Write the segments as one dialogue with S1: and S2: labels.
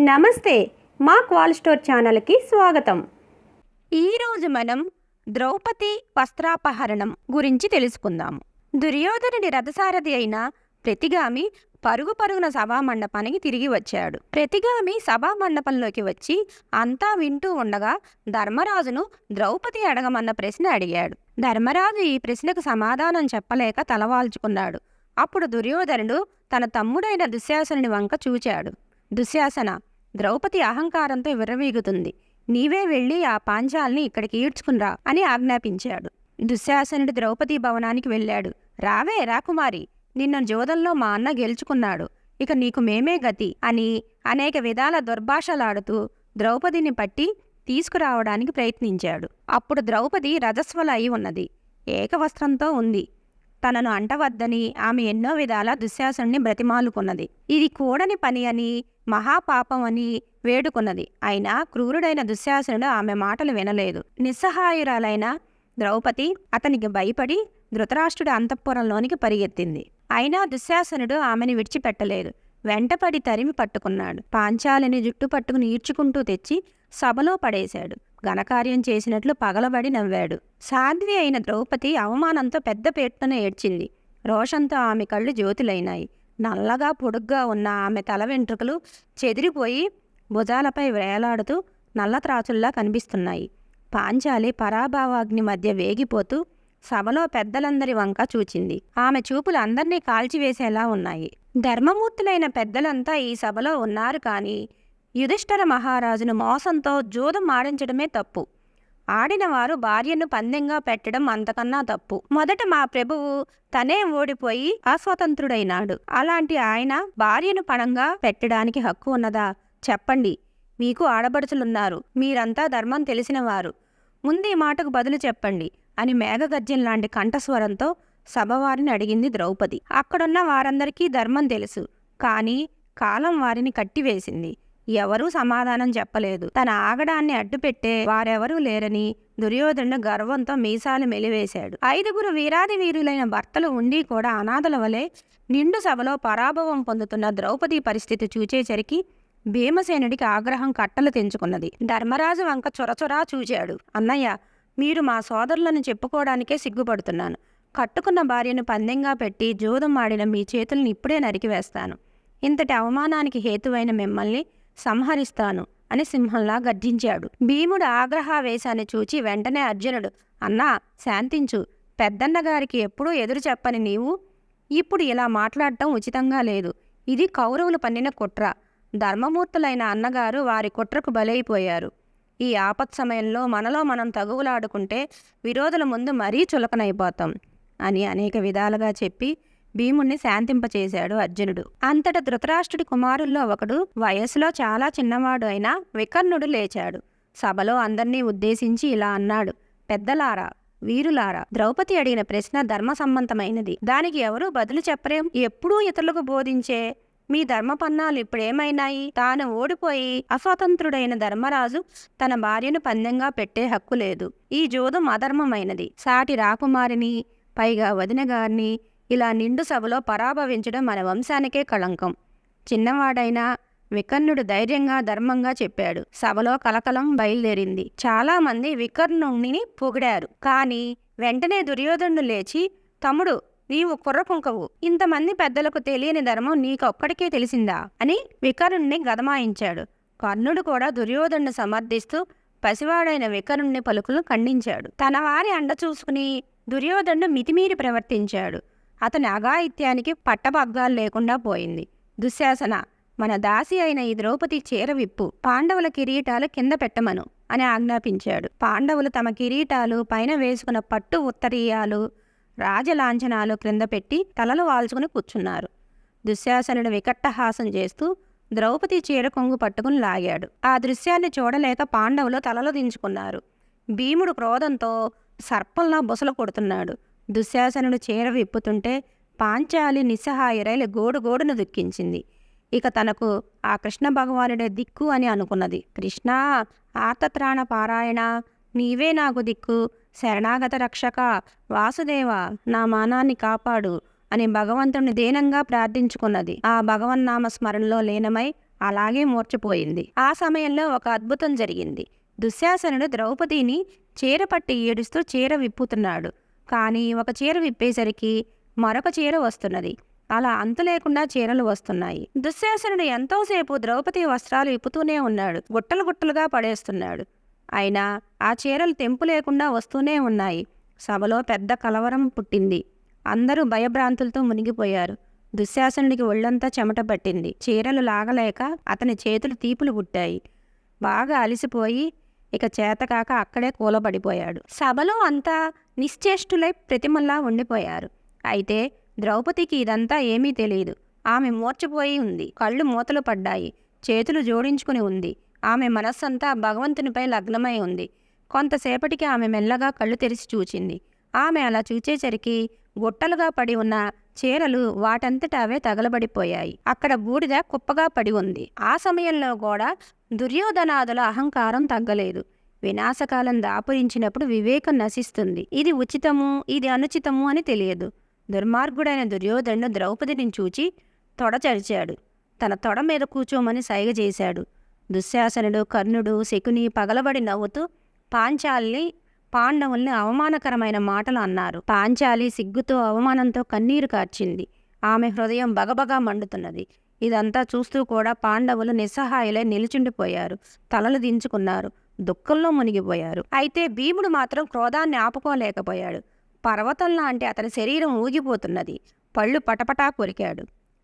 S1: నమస్తే, మా క్వాల్ స్టోర్ ఛానల్కి స్వాగతం.
S2: ఈరోజు మనం ద్రౌపది వస్త్రాపహరణం గురించి తెలుసుకుందాము. దుర్యోధనుడి రథసారథి అయిన ప్రతిగామి పరుగు పరుగున సభామండపానికి తిరిగి వచ్చాడు. ప్రతిగామి సభామండపంలోకి వచ్చి అంతా వింటూ ఉండగా ధర్మరాజును ద్రౌపది అడగమన్న ప్రశ్న అడిగాడు. ధర్మరాజు ఈ ప్రశ్నకు సమాధానం చెప్పలేక తలవాల్చుకున్నాడు. అప్పుడు దుర్యోధనుడు తన తమ్ముడైన దుశ్శాసనుడి వంక చూచాడు. దుశ్శాసన, ద్రౌపది అహంకారంతో విర్రవీగుతుంది. నీవే వెళ్ళి ఆ పాంచాల్ని ఇక్కడికి ఈడ్చుకునిరా అని ఆజ్ఞాపించాడు. దుశ్శాసనుడు ద్రౌపది భవనానికి వెళ్ళాడు. రావే రాకుమారి, నిన్న జోదంలో మా అన్న గెలుచుకున్నాడు, ఇక నీకు మేమే గతి అని అనేక విధాల దుర్భాషలాడుతూ ద్రౌపదిని పట్టి తీసుకురావడానికి ప్రయత్నించాడు. అప్పుడు ద్రౌపది రజస్వల అయి ఉన్నది, ఏకవస్త్రంతో ఉంది. తనను అంటవద్దని ఆమె ఎన్నో విధాల దుశ్శాసనుని బ్రతిమాలుకున్నది. ఇది కూడని పని అని, మహాపాపం అని వేడుకున్నది. అయినా క్రూరుడైన దుశ్శాసనుడు ఆమె మాటలు వినలేదు. నిస్సహాయురాలైన ద్రౌపది అతనికి భయపడి ధృతరాష్ట్రుడి అంతఃపురంలోనికి పరిగెత్తింది. అయినా దుశ్శాసనుడు ఆమెను విడిచిపెట్టలేదు. వెంటపడి తరిమి పట్టుకున్నాడు. పాంచాలిని జుట్టు పట్టుకుని ఈడ్చుకుంటూ తెచ్చి సభలో పడేశాడు. ఘనకార్యం చేసినట్లు పగలబడి నవ్వాడు. సాధ్వి అయిన ద్రౌపది అవమానంతో పెద్ద పేట్టున ఏడ్చింది. రోషంతో ఆమె కళ్ళు జ్యోతులైనాయి. నల్లగా పొడుగ్గా ఉన్న ఆమె తల వెంట్రుకలు చెదిరిపోయి భుజాలపై వేలాడుతూ నల్లత్రాచుల్లా కనిపిస్తున్నాయి. పాంచాలి పరాభావాగ్ని మధ్య వేగిపోతూ సభలో పెద్దలందరి వంక చూచింది. ఆమె చూపులు అందర్నీ కాల్చివేసేలా ఉన్నాయి. ధర్మమూర్తులైన పెద్దలంతా ఈ సభలో ఉన్నారు కానీ యుధిష్ఠిర మహారాజును మోసంతో జూదం ఆడించడమే తప్పు. ఆడినవారు భార్యను పందెంగా పెట్టడం అంతకన్నా తప్పు. మొదట మా ప్రభువు తనే ఓడిపోయి అస్వతంత్రుడైనాడు. అలాంటి ఆయన భార్యను పణంగా పెట్టడానికి హక్కు ఉన్నదా? చెప్పండి. మీకు ఆడబడుచులున్నారు, మీరంతా ధర్మం తెలిసినవారు. ముందు ఈ మాటకు బదులు చెప్పండి అని మేఘగర్జన లాంటి కంఠస్వరంతో సభవారిని అడిగింది ద్రౌపది. అక్కడున్న వారందరికీ ధర్మం తెలుసు, కానీ కాలం వారిని కట్టివేసింది. ఎవరూ సమాధానం చెప్పలేదు. తన ఆగడాన్ని అడ్డుపెట్టే వారెవరూ లేరని దుర్యోధనుడు గర్వంతో మీసాలు మెలివేశాడు. 5 వీరాది వీరులైన భర్తలు ఉండి కూడా అనాథల వలె నిండు సభలో పరాభవం పొందుతున్న ద్రౌపది పరిస్థితి చూచేసరికి భీమసేనుడికి ఆగ్రహం కట్టలు తెంచుకున్నది. ధర్మరాజు వంక చొరచొరా చూచాడు. అన్నయ్య, మీరు మా సోదరులను చెప్పుకోవడానికే సిగ్గుపడుతున్నాను. కట్టుకున్న భార్యను పందెంగా పెట్టి జూదం ఆడిన మీ చేతులను ఇప్పుడే నరికివేస్తాను. ఇంతటి అవమానానికి హేతువైన మిమ్మల్ని సంహరిస్తాను అని సింహంలా గర్జించాడు. భీముడు ఆగ్రహావేశాన్ని చూచి వెంటనే అర్జునుడు, అన్నా శాంతించు. పెద్దన్నగారికి ఎప్పుడూ ఎదురు చెప్పని నీవు ఇప్పుడు ఇలా మాట్లాడటం ఉచితంగా లేదు. ఇది కౌరవులు పన్నిన కుట్ర. ధర్మమూర్తులైన అన్నగారు వారి కుట్రకు బలైపోయారు. ఈ ఆపత్ సమయంలో మనలో మనం తగువులాడుకుంటే విరోధుల ముందు మరీ చులకనైపోతాం అని అనేక విధాలుగా చెప్పి భీముణ్ణి శాంతింపచేశాడు అర్జునుడు. అంతట ధృతరాష్ట్రుడి కుమారుల్లో ఒకడు, వయస్సులో చాలా చిన్నవాడు అయిన వికర్ణుడు లేచాడు. సభలో అందర్నీ ఉద్దేశించి ఇలా అన్నాడు. పెద్దలారా, వీరులారా, ద్రౌపది అడిగిన ప్రశ్న ధర్మసమ్మతమైనది. దానికి ఎవరూ బదులు చెప్పరేం. ఎప్పుడూ ఇతరులకు బోధించే మీ ధర్మపన్నాలు ఇప్పుడేమైనాయి? తాను ఓడిపోయి అస్వతంత్రుడైన ధర్మరాజు తన భార్యను పందెంగా పెట్టే హక్కు లేదు. ఈ జూదం అధర్మమైనది. సాటి రాకుమారిని, పైగా వదినగారిని ఇలా నిండు సభలో పరాభవించడం మన వంశానికే కళంకం. చిన్నవాడైనా వికర్ణుడు ధైర్యంగా ధర్మంగా చెప్పాడు. సభలో కలకలం బయలుదేరింది. చాలామంది వికర్ణుణ్ణి పొగిడారు. కానీ వెంటనే దుర్యోధనుడు లేచి, తమ్ముడు, నీవు కుర్రకుంకవు. ఇంతమంది పెద్దలకు తెలియని ధర్మం నీకొక్కడికే తెలిసిందా అని వికర్ణుణ్ణి గదమాయించాడు. కర్ణుడు కూడా దుర్యోధనుని సమర్థిస్తూ పసివాడైన వికర్ణుని పలుకులను ఖండించాడు. తన వారి అండ చూసుకుని దుర్యోధనుడు మితిమీరి ప్రవర్తించాడు. అతని అఘాయిత్యానికి పట్టపగ్గాలు లేకుండా పోయింది. దుశ్శాసన, మన దాసి అయిన ఈ ద్రౌపది చీర విప్పు, పాండవుల కిరీటాలు కింద పెట్టమను అని ఆజ్ఞాపించాడు. పాండవులు తమ కిరీటాలు, పైన వేసుకున్న పట్టు ఉత్తరీయాలు, రాజలాంఛనాలు క్రింద పెట్టి తలలు వాల్చుకుని కూర్చున్నారు. దుశ్శాసనుడు వికట్టహాసం చేస్తూ ద్రౌపది చీర కొంగు పట్టుకుని లాగాడు. ఆ దృశ్యాన్ని చూడలేక పాండవులు తలలు దించుకున్నారు. భీముడు క్రోధంతో సర్పంలా బుసలు కొడుతున్నాడు. దుశ్శాసనుడు చీర విప్పుతుంటే పాంచాలి నిస్సహాయురై గోడుగోడును దుఃఖించింది. ఇక తనకు ఆ కృష్ణ భగవానుడే దిక్కు అని అనుకున్నది. కృష్ణ, ఆర్తత్రాణ పారాయణ, నీవే నాకు దిక్కు, శరణాగత రక్షక, వాసుదేవ, నా మానాన్ని కాపాడు అని భగవంతుని దీనంగా ప్రార్థించుకున్నది. ఆ భగవన్నామ స్మరణలో లీనమై అలాగే మూర్ఛపోయింది. ఆ సమయంలో ఒక అద్భుతం జరిగింది. దుశ్శాసనుడు ద్రౌపదిని చీర పట్టి ఏడుస్తూ చీర విప్పుతున్నాడు. కానీ ఒక చీర విప్పేసరికి మరొక చీర వస్తున్నది. అలా అంతు లేకుండా చీరలు వస్తున్నాయి. దుశ్శాసనుడు ఎంతోసేపు ద్రౌపది వస్త్రాలు విప్పుతూనే ఉన్నాడు. గుట్టలు గుట్టలుగా పడేస్తున్నాడు. అయినా ఆ చీరలు తెంపు లేకుండా వస్తూనే ఉన్నాయి. సభలో పెద్ద కలవరం పుట్టింది. అందరూ భయభ్రాంతులతో మునిగిపోయారు. దుశ్శాసనుడికి ఒళ్ళంతా చెమట పట్టింది. చీరలు లాగలేక అతని చేతులు తీపులు పుట్టాయి. బాగా అలిసిపోయి ఇక చేతకాక అక్కడే కూలబడిపోయాడు. సభలో అంతా నిశ్చేష్టులై ప్రతిమల్లా ఉండిపోయారు. అయితే ద్రౌపదికి ఇదంతా ఏమీ తెలియదు. ఆమె మూర్ఛపోయి ఉంది. కళ్ళు మూతలు పడ్డాయి. చేతులు జోడించుకుని ఉంది. ఆమె మనస్సంతా భగవంతునిపై లగ్నమై ఉంది. కొంతసేపటికి ఆమె మెల్లగా కళ్ళు తెరిచి చూచింది. ఆమె అలా చూచేసరికి గుట్టలుగా పడి ఉన్న చీరలు వాటంతట అవే తగలబడిపోయాయి. అక్కడ బూడిద కుప్పగా పడి ఉంది. ఆ సమయంలో కూడా దుర్యోధనాదుల అహంకారం తగ్గలేదు. వినాశకాలం దాపురించినప్పుడు వివేకం నశిస్తుంది. ఇది ఉచితము, ఇది అనుచితము అని తెలియదు. దుర్మార్గుడైన దుర్యోధనుడు ద్రౌపదిని చూచి తొడ చరిచాడు. తన తొడ మీద కూర్చోమని సైగ చేశాడు. దుశ్శాసనుడు, కర్ణుడు, శకుని పగలబడి నవ్వుతూ పాండవుల్ని అవమానకరమైన మాటలు అన్నారు. పాంచాలి సిగ్గుతో అవమానంతో కన్నీరు కార్చింది. ఆమె హృదయం బగబగా మండుతున్నది. ఇదంతా చూస్తూ కూడా పాండవులు నిస్సహాయులై నిలుచుండిపోయారు. తలలు దించుకున్నారు. దుఃఖంలో మునిగిపోయారు. అయితే భీముడు మాత్రం క్రోధాన్ని ఆపుకోలేకపోయాడు. పర్వతం లాంటి అతని శరీరం ఊగిపోతున్నది. పళ్ళు పటపటా కొరికాడు.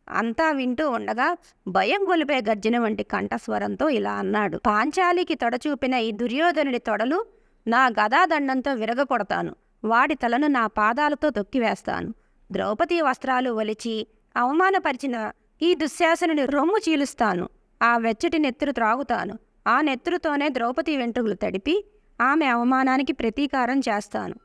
S2: అంతా వింటూ ఉండగా భయం గొలిపే గర్జన వంటి కంఠస్వరంతో ఇలా అన్నాడు. పాంచాలికి తొడ చూపిన ఈ దుర్యోధనుడి తొడలు నా గదాదండంతో విరగకొడతాను. వాడి తలను నా పాదాలతో తొక్కివేస్తాను. ద్రౌపది వస్త్రాలు ఒలిచి అవమానపరిచిన ఈ దుశ్శాసనుని రొమ్ము చీలుస్తాను. ఆ వెచ్చటి నెత్తురు త్రాగుతాను. ఆ నెత్తురుతోనే ద్రౌపది వెంట్రుకలు తడిపి ఆమె అవమానానికి ప్రతీకారం చేస్తాను.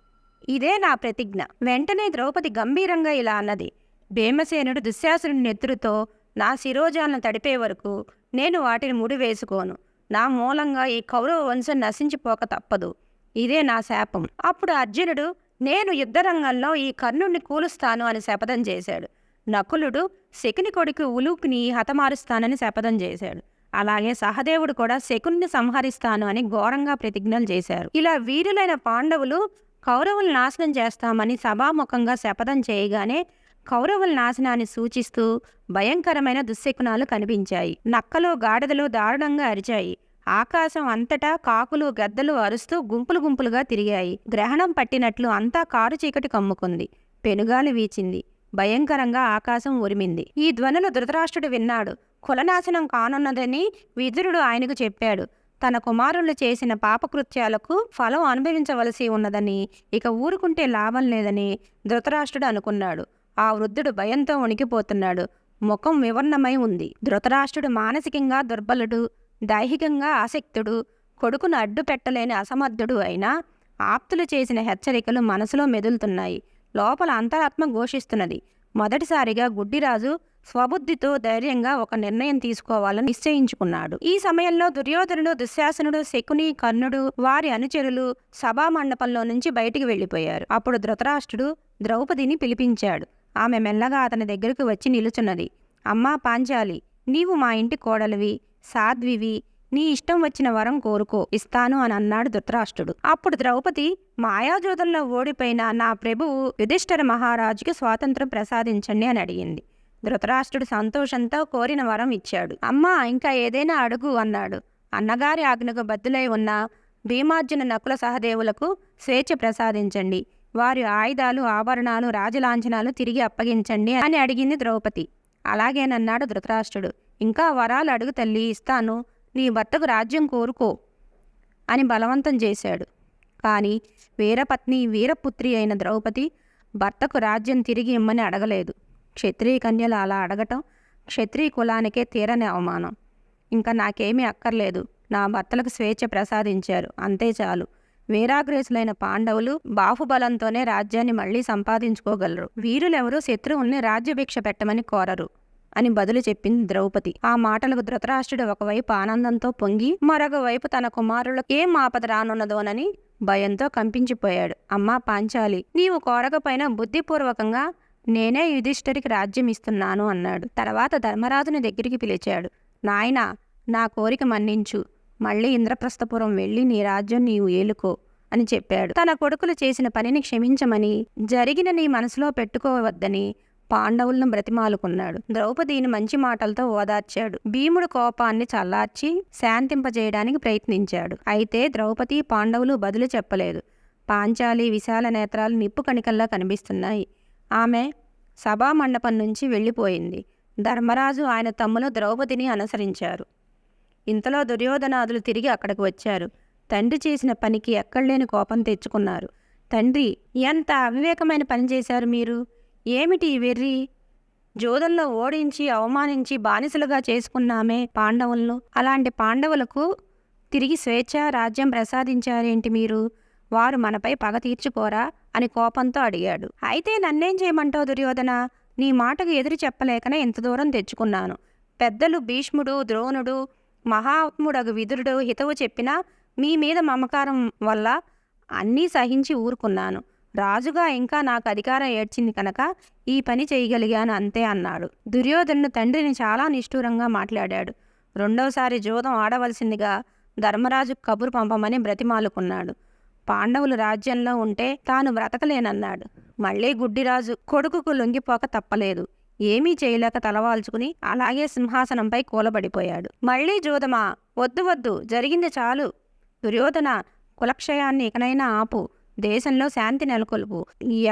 S2: ఇదే నా ప్రతిజ్ఞ. వెంటనే ద్రౌపది గంభీరంగా ఇలా అన్నది. భీమసేనుడు దుశ్శాసనుడి నెత్తురుతో నా శిరోజాలను తడిపే వరకు నేను వాటిని ముడివేసుకోను. నా మూలంగా ఈ కౌరవ వంశం నశించిపోక తప్పదు. ఇదే నా శాపం. అప్పుడు అర్జునుడు నేను యుద్ధరంగంలో ఈ కర్ణుడిని కూలుస్తాను అని శపథం చేశాడు. నకులుడు శకుని కొడుకు ఉలూకుని హతమారుస్తానని శపథం చేశాడు. అలాగే సహదేవుడు కూడా శకుని సంహరిస్తాను అని ఘోరంగా ప్రతిజ్ఞలు చేశారు. ఇలా వీరులైన పాండవులు కౌరవులు నాశనం చేస్తామని సభాముఖంగా శపథం చేయగానే కౌరవుల నాశనాన్ని సూచిస్తూ భయంకరమైన దుశ్శకునాలు కనిపించాయి. నక్కలు గాడిదలు దారుణంగా అరిచాయి. ఆకాశం అంతటా కాకులు గద్దలు అరుస్తూ గుంపులు గుంపులుగా తిరిగాయి. గ్రహణం పట్టినట్లు అంతా కారు చీకటి కమ్ముకుంది. పెనుగాలి వీచింది. భయంకరంగా ఆకాశం ఉరిమింది. ఈ ధ్వనులు ధృతరాష్ట్రుడు విన్నాడు. కులనాశనం కానున్నదని విదురుడు ఆయనకు చెప్పాడు. తన కుమారులు చేసిన పాపకృత్యాలకు ఫలం అనుభవించవలసి ఉన్నదని, ఇక ఊరుకుంటే లాభం లేదని ధృతరాష్ట్రుడు అనుకున్నాడు. ఆ వృద్ధుడు భయంతో వణికిపోతున్నాడు. ముఖం వివర్ణమై ఉంది. ధృతరాష్ట్రుడు మానసికంగా దుర్బలుడు, దైహికంగా ఆసక్తుడు, కొడుకును అడ్డు పెట్టలేని అసమర్థుడు అయినా ఆప్తులు చేసిన హెచ్చరికలు మనసులో మెదులుతున్నాయి. లోపల అంతరాత్మ ఘోషిస్తున్నది. మొదటిసారిగా గుడ్డిరాజు స్వబుద్ధితో ధైర్యంగా ఒక నిర్ణయం తీసుకోవాలని నిశ్చయించుకున్నాడు. ఈ సమయంలో దుర్యోధనుడు, దుశ్శాసనుడు, శకుని, కర్ణుడు, వారి అనుచరులు సభామండపంలో నుంచి బయటికి వెళ్లిపోయారు. అప్పుడు ధృతరాష్ట్రుడు ద్రౌపదిని పిలిపించాడు. ఆమె మెల్లగా అతని దగ్గరకు వచ్చి నిలుచున్నది. అమ్మా పాంచాలి, నీవు మా ఇంటి కోడలివి, సాధ్వివి. నీ ఇష్టం వచ్చిన వరం కోరుకో, ఇస్తాను అని అన్నాడు ధృతరాష్ట్రుడు. అప్పుడు ద్రౌపది మాయాజోదంలో ఓడిపోయిన నా ప్రభువు యుధిష్ఠిర మహారాజుకి స్వాతంత్రం ప్రసాదించండి అని అడిగింది. ధృతరాష్ట్రుడు సంతోషంతో కోరిన వరం ఇచ్చాడు. అమ్మా ఇంకా ఏదైనా అడుగు అన్నాడు. అన్నగారి ఆజ్ఞకు బద్దులై ఉన్న భీమార్జున నకుల సహదేవులకు స్వేచ్ఛ ప్రసాదించండి. వారి ఆయుధాలు, ఆభరణాలు, రాజలాంఛనాలు తిరిగి అప్పగించండి అని అడిగింది ద్రౌపది. అలాగేనన్నాడు ధృతరాష్ట్రుడు. ఇంకా వరాలు అడుగు తల్లి, ఇస్తాను. నీ భర్తకు రాజ్యం కోరుకో అని బలవంతం చేశాడు. కానీ వీరపత్ని, వీరపుత్రి అయిన ద్రౌపది భర్తకు రాజ్యం తిరిగి ఇమ్మని అడగలేదు. క్షత్రియ కన్యలు అలా అడగటం క్షత్రియ కులానికే తీరని అవమానం. ఇంకా నాకేమీ అక్కర్లేదు, నా భర్తలకు స్వేచ్ఛ ప్రసాదించారు, అంతే చాలు. వీరాగ్రేసులైన పాండవులు బాహుబలంతోనే రాజ్యాన్ని మళ్లీ సంపాదించుకోగలరు. వీరులెవరూ శత్రువుల్ని రాజ్యభిక్ష పెట్టమని కోరరు అని బదులు చెప్పింది ద్రౌపది. ఆ మాటలకు ధృతరాష్ట్రుడు ఒకవైపు ఆనందంతో పొంగి, మరొక వైపు తన కుమారులకు ఏం ఆపద రానున్నదోనని భయంతో కంపించిపోయాడు. అమ్మా పాంచాలి, నీవు కోరకపోయినా బుద్ధిపూర్వకంగా నేనే యుధిష్ఠిరికి రాజ్యం ఇస్తున్నాను అన్నాడు. తర్వాత ధర్మరాజుని దగ్గరికి పిలిచాడు. నాయనా, నా కోరిక మన్నించు, మళ్ళీ ఇంద్రప్రస్థపురం వెళ్ళి నీ రాజ్యం నీవు ఏలుకో అని చెప్పాడు. తన కొడుకులు చేసిన పనిని క్షమించమని, జరిగిన నీ మనసులో పెట్టుకోవద్దని పాండవులను బ్రతిమాలుకున్నాడు. ద్రౌపదిని మంచి మాటలతో ఓదార్చాడు. భీముడు కోపాన్ని చల్లార్చి శాంతింపజేయడానికి ప్రయత్నించాడు. అయితే ద్రౌపది, పాండవులు బదులు చెప్పలేదు. పాంచాలి విశాల నేత్రాలు నిప్పు కణికల్లా కనిపిస్తున్నాయి. ఆమె సభామండపం నుంచి వెళ్ళిపోయింది. ధర్మరాజు ఆయన తమ్ములు ద్రౌపదిని అనుసరించారు. ఇంతలో దుర్యోధనాదులు తిరిగి అక్కడికి వచ్చారు. తండ్రి చేసిన పనికి ఎక్కడలేని కోపం తెచ్చుకున్నారు. తండ్రి, ఎంత అవివేకమైన పని చేశారు మీరు! ఏమిటి ఈ వెర్రి? జోదంలో ఓడించి అవమానించి బానిసలుగా చేసుకున్నామే పాండవులను. అలాంటి పాండవులకు తిరిగి స్వేచ్ఛ రాజ్యం ప్రసాదించారేంటి మీరు? వారు మనపై పగ తీర్చుకోరా అని కోపంతో అడిగాడు. అయితే నన్నేం చేయమంటావు దుర్యోధన? నీ మాటకు ఎదురు చెప్పలేకనే ఇంత దూరం తెచ్చుకున్నాను. పెద్దలు భీష్ముడు, ద్రోణుడు, మహాత్ముడగు విదురుడు హితవు చెప్పినా మీ మీద మమకారం వల్ల అన్నీ సహించి ఊరుకున్నాను. రాజుగా ఇంకా నాకు అధికారం ఏడ్చింది కనుక ఈ పని చేయగలిగాను అంతే అన్నాడు. దుర్యోధనుడు తండ్రిని చాలా నిష్ఠూరంగా మాట్లాడాడు. రెండోసారి జోదం ఆడవలసిందిగా ధర్మరాజు కబురు పంపమని బ్రతిమాలుకున్నాడు. పాండవులు రాజ్యంలో ఉంటే తాను బ్రతకలేనన్నాడు. మళ్ళీ గుడ్డిరాజు కొడుకుకు లొంగిపోక తప్పలేదు. ఏమీ చేయలేక తలవాల్చుకుని అలాగే సింహాసనంపై కూలబడిపోయాడు. మళ్ళీ జోదమా? వద్దు వద్దు, జరిగింది చాలు. దుర్యోధన, కులక్షయాన్ని ఇకనైనా ఆపు, దేశంలో శాంతి నెలకొల్పు,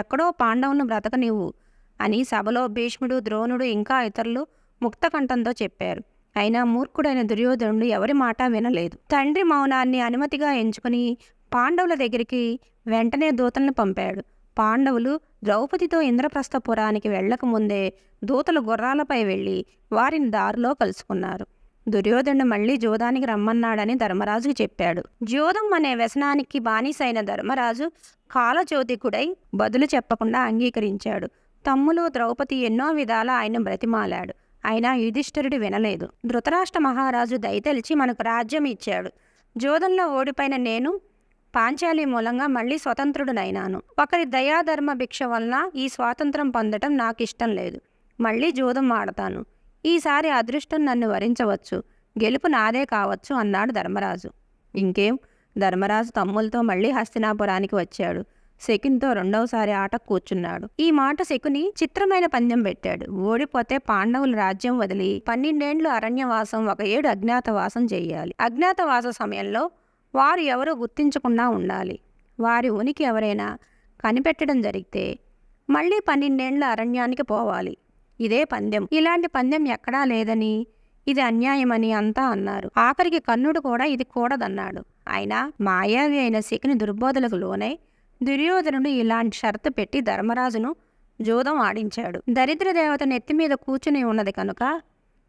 S2: ఎక్కడో పాండవులను బ్రతకనివ్వు అని సభలో భీష్ముడు, ద్రోణుడు ఇంకా ఇతరులు ముక్తకంఠంతో చెప్పారు. అయినా మూర్ఖుడైన దుర్యోధనుడు ఎవరి మాట వినలేదు. తండ్రి మౌనాన్ని అనుమతిగా ఎంచుకుని పాండవుల దగ్గరికి వెంటనే దూతలను పంపాడు. పాండవులు ద్రౌపదితో ఇంద్రప్రస్థపురానికి వెళ్లకముందే దూతలు గుర్రాలపై వెళ్ళి వారిని దారిలో కలుసుకున్నారు. దుర్యోధనుడు మళ్ళీ జోదానికి రమ్మన్నాడని ధర్మరాజుకి చెప్పాడు. జోదం అనే వ్యసనానికి బానిసైన ధర్మరాజు కాలజ్యోతికుడై బదులు చెప్పకుండా అంగీకరించాడు. తమ్ములు ద్రౌపది ఎన్నో విధాల ఆయన బ్రతిమాలాడు. అయినా యుధిష్ఠిరుడు వినలేదు. ధృతరాష్ట్ర మహారాజు దయతలిచి మనకు రాజ్యం ఇచ్చాడు. జోదంలో ఓడిపోయిన నేను పాంచాలి మూలంగా మళ్ళీ స్వతంత్రుడునైనాను. ఒకరి దయాధర్మ భిక్ష వలన ఈ స్వాతంత్రం పొందటం నాకిష్టం లేదు. మళ్ళీ జోదం ఆడతాను. ఈసారి అదృష్టం నన్ను వరించవచ్చు, గెలుపు నాదే కావచ్చు అన్నాడు ధర్మరాజు. ఇంకేం, ధర్మరాజు తమ్ములతో మళ్ళీ హస్తినాపురానికి వచ్చాడు. శకునితో రెండవసారి ఆట కూర్చున్నాడు. ఈ మాట శకుని చిత్రమైన పందెం పెట్టాడు. ఓడిపోతే పాండవుల రాజ్యం వదిలి 12 ఏండ్లు అరణ్యవాసం, 1 ఏడు అజ్ఞాతవాసం చెయ్యాలి. అజ్ఞాతవాస సమయంలో వారు ఎవరూ గుర్తించకుండా ఉండాలి. వారి ఉనికి ఎవరైనా కనిపెట్టడం జరిగితే మళ్ళీ 12 ఏండ్ల అరణ్యానికి పోవాలి. ఇదే పందెం. ఇలాంటి పందెం ఎక్కడా లేదని, ఇది అన్యాయమని అంతా అన్నారు. ఆఖరికి కర్ణుడు కూడా ఇది కూడదన్నాడు. అయినా మాయావి అయిన శకుని దుర్బోధలకు లోనై దుర్యోధనుడు ఇలాంటి షరతు పెట్టి ధర్మరాజును జోదం ఆడించాడు. దరిద్ర దేవత నెత్తిమీద కూర్చుని ఉన్నది కనుక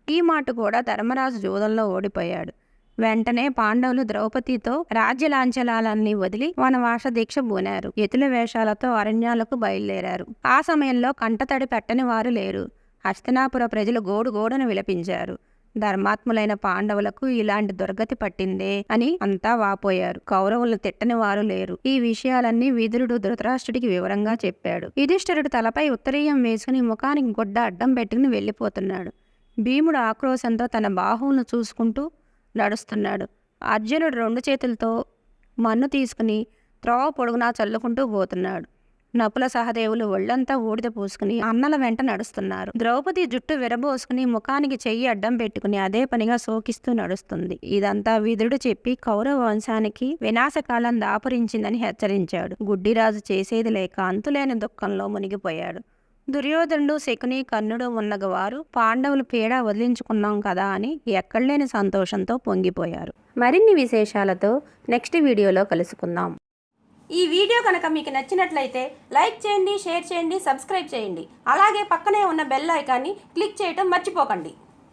S2: ఈ మాట కూడా ధర్మరాజు జోదంలో ఓడిపోయాడు. వెంటనే పాండవులు ద్రౌపదితో రాజ్యలాంఛనాలన్నీ వదిలి వనవాస దీక్ష బూనారు. ఎతుల వేషాలతో అరణ్యాలకు బయలుదేరారు. ఆ సమయంలో కంటతడి పెట్టని వారు లేరు. హస్తినాపుర ప్రజలు గోడుగోడును విలపించారు. ధర్మాత్ములైన పాండవులకు ఇలాంటి దుర్గతి పట్టిందే అని అంతా వాపోయారు. కౌరవులను తిట్టని వారు లేరు. ఈ విషయాలన్నీ విదురుడు ధృతరాష్ట్రుడికి వివరంగా చెప్పాడు. యుధిష్ఠిరుడు తలపై ఉత్తరీయం వేసుకుని ముఖానికి గుడ్డ అడ్డం పెట్టుకుని వెళ్ళిపోతున్నాడు. భీముడు ఆక్రోశంతో తన బాహువులను చూసుకుంటూ నడుస్తున్నాడు. అర్జునుడు 2 చేతులతో మన్ను తీసుకుని త్రోవ పొడుగునా చల్లుకుంటూ పోతున్నాడు. నకుల సహదేవులు ఒళ్ళంతా ఊడిద పూసుకుని అన్నల వెంట నడుస్తున్నారు. ద్రౌపది జుట్టు విరబోసుకుని ముఖానికి చెయ్యి అడ్డం పెట్టుకుని అదే పనిగా శోకిస్తూ నడుస్తుంది. ఇదంతా విదురుడు చెప్పి కౌరవ వంశానికి వినాశకాలం దాపురించిందని హెచ్చరించాడు. గుడ్డిరాజు చేసేది లేక అంతులేని దుఃఖంలో మునిగిపోయాడు. దుర్యోధనుడు, శకుని, కర్ణుడు ఉన్నగవారు పాండవులు పీడ వదిలించుకున్నాం కదా అని ఎక్కడలేని సంతోషంతో పొంగిపోయారు. మరిన్ని విశేషాలతో నెక్స్ట్ వీడియోలో కలుసుకుందాం.
S1: ఈ వీడియో కనుక మీకు నచ్చినట్లయితే లైక్ చేయండి, షేర్ చేయండి, సబ్స్క్రైబ్ చేయండి. అలాగే పక్కనే ఉన్న బెల్ ఐకాన్ని క్లిక్ చేయటం మర్చిపోకండి.